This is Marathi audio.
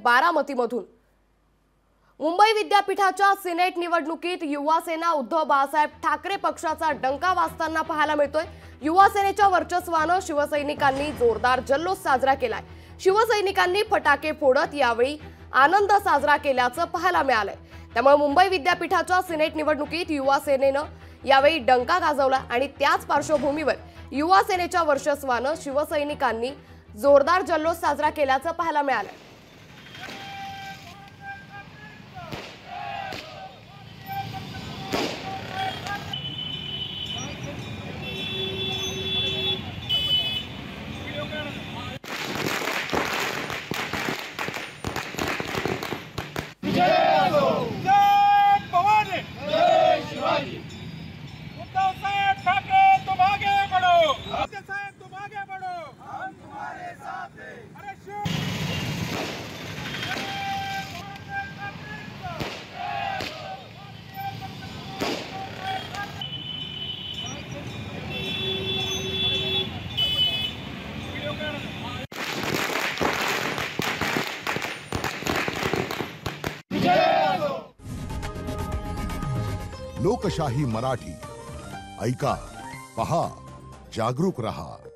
बारामतीमधून मुंबई विद्यापीठाच्या सिनेट निवडणुकीत युवा सेना उद्धव बाळासाहेब ठाकरे पक्षाचा डंका वाजताना पाहायला मिळतोय। युवा सेनेच्या वर्चस्वानं शिवसैनिकांनी जोरदार जल्लोष साजरा केलाय। शिवसैनिकांनी फटाके फोडत यावेळी आनंद साजरा केल्याचं पाहायला मिळालंय। त्यामुळे मुंबई विद्यापीठाच्या सिनेट निवडणुकीत युवा सेनेनं यावेळी डंका गाजवला आणि त्याच पार्श्वभूमीवर युवा सेनेच्या वर्चस्वानं शिवसैनिकांनी जोरदार जल्लोष साजरा केल्याचं पाहायला मिळालंय। लोकशाही मराठी ऐका, पहा, जागरूक रहा।